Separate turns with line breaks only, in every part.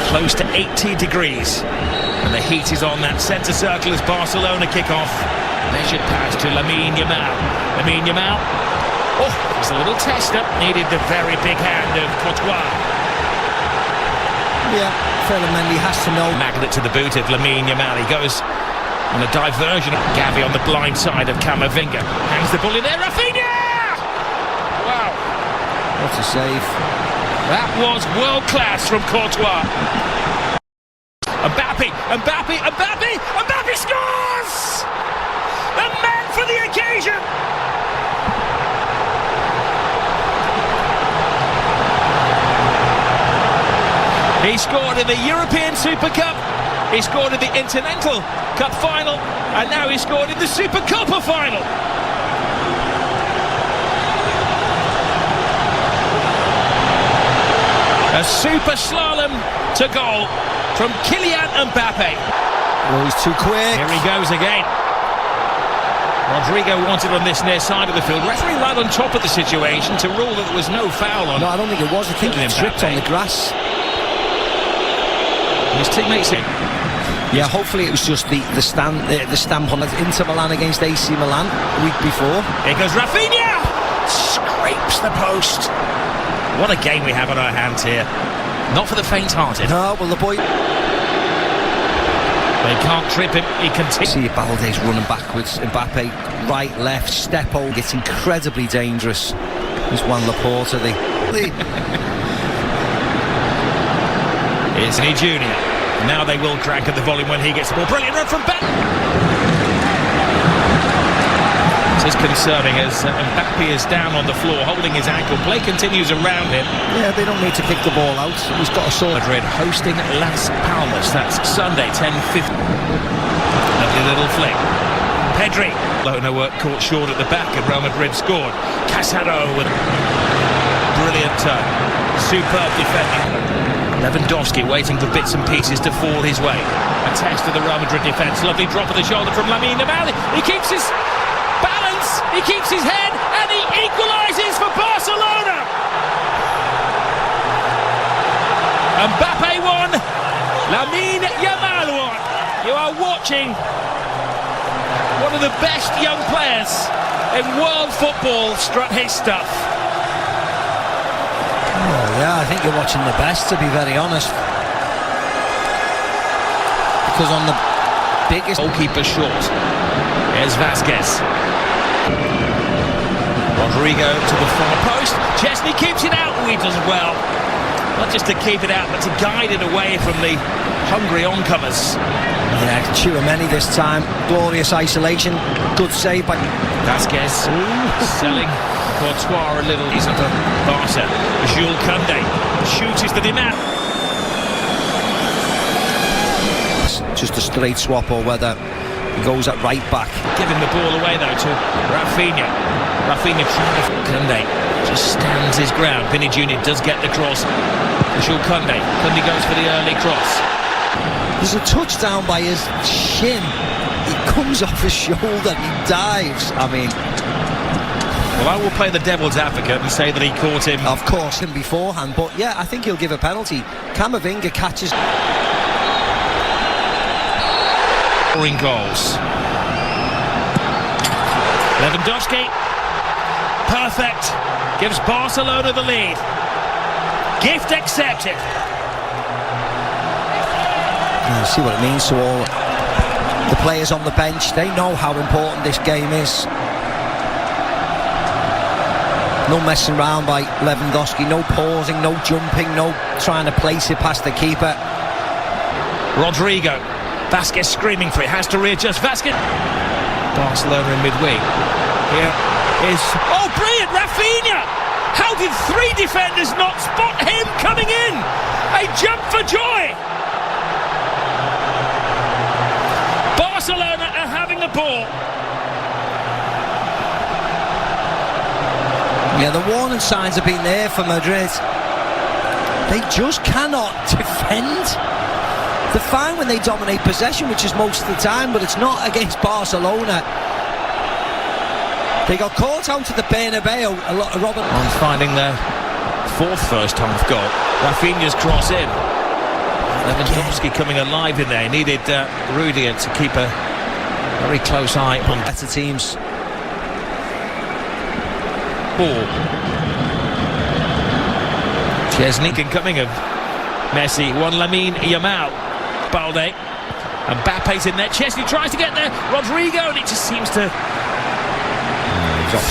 Close to 80 degrees. And the heat is on that centre circle as Barcelona kick off. Measured pass to Lamine Yamal. Lamine Yamal. Oh, it's a little tester. Needed the very big hand of Courtois.
Yeah, Mendy has to know.
Magnet to the boot of Lamine Yamal. He goes on a diversion. Gavi on the blind side of Camavinga. Hangs the ball in there. Rafinha! Wow.
What a save.
That was world class from Courtois. Mbappe scores! The man for the occasion! He scored in the European Super Cup, he scored in the Intercontinental Cup final, and now he scored in the Superkoup final. A super slalom to goal from Kylian Mbappe.
Oh, he's too quick.
Here he goes again. Rodrigo wanted on this near side of the field. Referee right on top of the situation to rule that there was no foul on.
No, I don't think it was. I think he tripped on the grass.
His teammates in.
Yeah, hopefully it was just the stamp on Inter Milan against AC Milan the week before.
Here goes Rafinha! Scrapes the post. What a game we have on our hands here. Not for the faint-hearted.
No, well the boy...
They can't trip him, he continues.
See Balde's running backwards. Mbappe, right, left, step over. It's incredibly dangerous. There's Juan Laporta,
It's Ney Jr. Now they will crank at the volume when he gets the ball. Brilliant run from Ben. This is concerning as Mbappe is down on the floor holding his ankle. Play continues around him.
Yeah, they don't need to kick the ball out. He's got a sort.
Madrid hosting Las Palmas. That's Sunday, 10:50. Lovely little flick. Pedri. Barcelona were caught short at the back and Real Madrid scored. Casado with brilliant turn. Superb defending. Lewandowski waiting for bits and pieces to fall his way. A test of the Real Madrid defence. Lovely drop of the shoulder from Lamine Yamal. He keeps his balance, he keeps his head, and he equalises for Barcelona. Mbappe won, Lamine Yamal won. You are watching one of the best young players in world football strut his stuff.
Oh, yeah, I think you're watching the best, to be very honest. Because on the biggest...
Goalkeeper short. Here's Vasquez. Rodrigo to the far post. Chesney keeps it out. He does well. Not just to keep it out, but to guide it away from the hungry oncomers.
Yeah, Tchouameni this time. Glorious isolation. Good save by...
Vasquez selling Courtois a little. He's up at Barca. Jules Koundé shoots the demand. Just a straight swap, or whether he goes at right back. Giving the ball away though to Rafinha. Rafinha trying to... Koundé just stands his ground. Vinny Jr. does get the cross. Jules Koundé. Koundé goes for the early cross.
There's a touchdown by his shin. He comes off his shoulder and he dives. I mean...
Well, I will play the devil's advocate and say that he caught him.
Of course, him beforehand, but yeah, I think he'll give a penalty. Camavinga catches...
Scoring goals. Lewandowski. Perfect. Gives Barcelona the lead. Gift accepted.
You see what it means to all the players on the bench. They know how important this game is. No messing around by Lewandowski, no pausing, no jumping, no trying to place it past the keeper.
Rodrigo. Vasquez screaming for it, has to readjust. Vasquez. Barcelona in midweek. Here is... Oh, brilliant! Rafinha! How did three defenders not spot him coming in? A jump for joy! Barcelona are having the ball.
Yeah, the warning signs have been there for Madrid. They just cannot defend. They're fine when they dominate possession, which is most of the time, but it's not against Barcelona. They got caught out to the Bernabeu. On
finding their fourth first-half goal. Rafinha's cross in. Lewandowski coming alive in there. He needed Rudiger to keep a very close eye on
better teams.
Ball. Chesney coming of Messi. One Lamine Yamal. Balde. And Mbappe's in there. Chesney tries to get there. Rodrigo, and it just seems to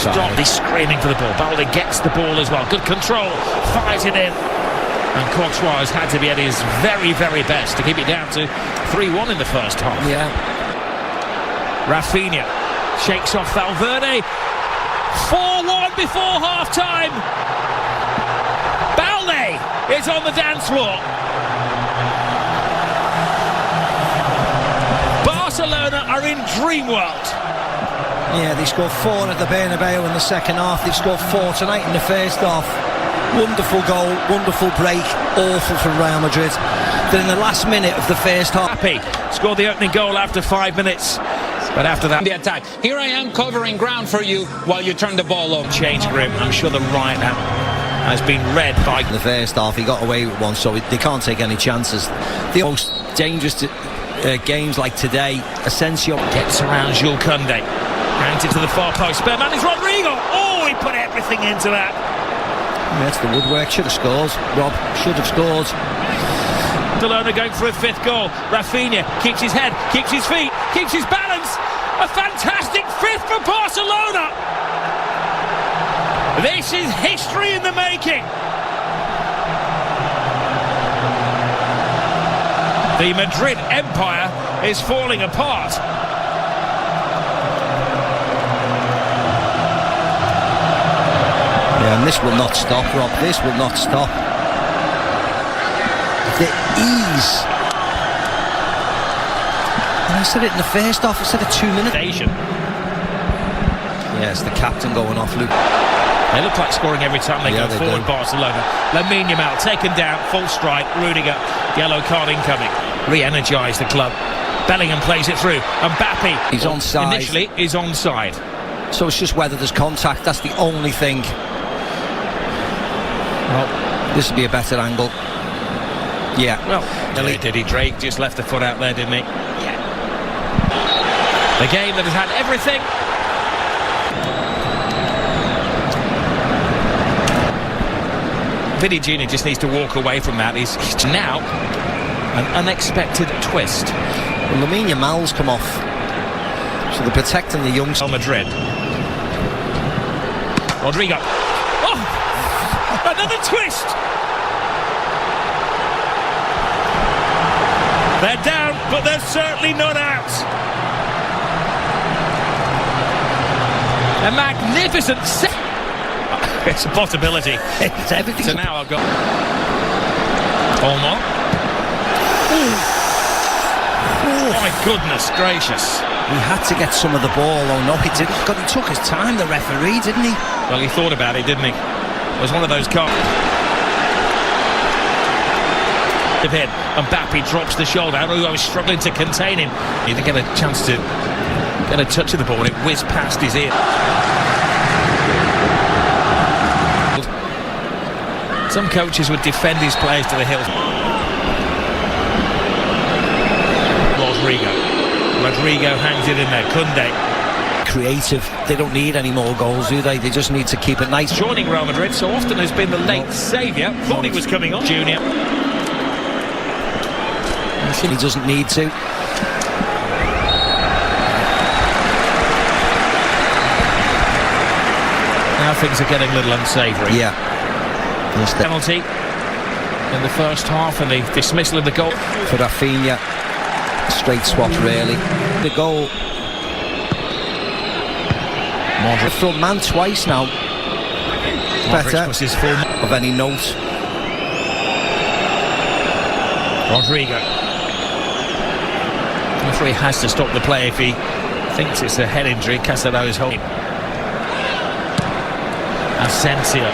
stop. He's screaming for the ball. Balde gets the ball as well. Good control. Fires it in. And Courtois has had to be at his very, very best to keep it down to 3-1 in the first half.
Yeah.
Rafinha shakes off Valverde. 4-1 before half-time. Balde is on the dance floor. Barcelona are in dream world.
Yeah, they scored 4 at the Bernabeu in the second half. They've scored 4 tonight in the first half. Wonderful goal, wonderful break, awful from Real Madrid. Then in the last minute of the first half,
Happy scored the opening goal after 5 minutes, but after that
the attack. Here I am covering ground for you while you turn the ball over.
Change grip. I'm sure the right has been read by
the first half. He got away with one, so they can't take any chances. The most dangerous games like today, Asensio
gets around Jules Koundé, hands it to the far post. Spare man is Rodrigo. Oh, he put everything into that.
That's the woodwork. Should have scored. Rob should have scored.
Barcelona going for a 5th goal. Rafinha keeps his head, keeps his feet, keeps his balance. A fantastic 5th for Barcelona. This is history in the making. The Madrid empire is falling apart.
Yeah, and this will not stop, Rob. This will not stop. The ease. And I said it in the first half. I said it 2 minutes. Yes, the captain going off, Luke.
They look like scoring every time they go forward, Barcelona. Lamine Yamal taken down, full strike. Rudiger, yellow card incoming. Re-energise the club. Bellingham plays it through. And Mbappe,
he's onside.
Initially, is onside.
So it's just whether there's contact. That's the only thing. Well, this would be a better angle. Yeah.
Well, did he? Drake just left the foot out there, didn't he? Yeah. The game that has had everything. Vidi Jr. just needs to walk away from that. He's now an unexpected twist.
Well, Lamine Yamal's come off, so they're protecting the youngster.
Real Madrid. Rodrigo. Oh! Another twist! They're down, but they're certainly not out. A magnificent set. It's a possibility.
It's everything.
So now I've got Olmo. Oh my goodness gracious.
He had to get some of the ball. Oh no, he didn't. God, he took his time, the referee, didn't he?
Well, he thought about it, didn't he? It was one of those cards. Hit. And Mbappe drops the shoulder. I was struggling to contain him. He didn't get a chance to get a touch of the ball. It whizzed past his ear. Some coaches would defend his players to the hilt. Rodrigo hangs it in there. Koundé.
Creative. They don't need any more goals, do they? They just need to keep it nice.
Joining Real Madrid so often has been the late saviour. Thought he was coming on. Junior.
He doesn't need to.
Now things are getting a little unsavoury.
Yeah.
Penalty in the first half and the dismissal of the goal.
For Rafinha. Straight swap, really. The goal. Modric. Front man twice now. Better
was his full
of any note.
Rodrigo. The referee has to stop the play if he thinks it's a head injury. Casado is holding. Asensio.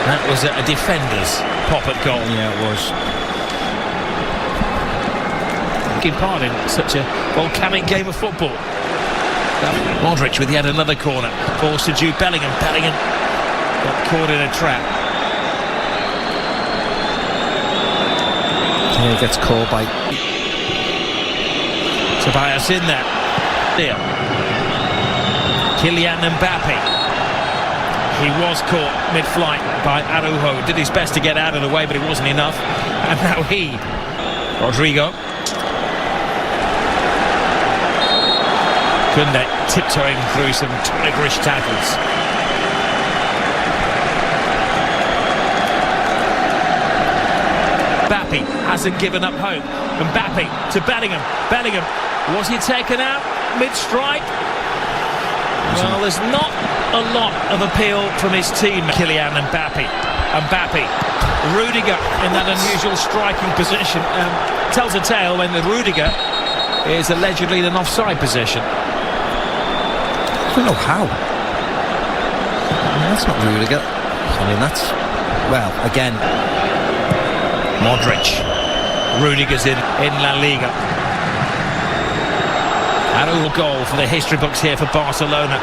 That was a defender's pop-up goal.
Yeah, it was.
Taking part in such a volcanic game of football. Modric with yet another corner. Balls to Jude Bellingham. Bellingham got caught in a trap.
Yeah, he gets caught by
Tobias in there. Deal. Kylian Mbappe. He was caught mid-flight by Araujo. Did his best to get out of the way, but it wasn't enough. And now Rodrigo. Kunde tiptoeing through some tigerish tackles. Mbappe hasn't given up hope. Mbappe to Bellingham. Bellingham, was he taken out mid-strike? Well, there's not a lot of appeal from his team. Kylian Mbappe. Rudiger in that unusual striking position. Tells a tale when the Rudiger is allegedly in an offside position.
I don't know how. I mean, that's not Rudiger. I mean, that's, well, again,
Modric. Rudiger's in La Liga. Araujo goal for the history books here for Barcelona.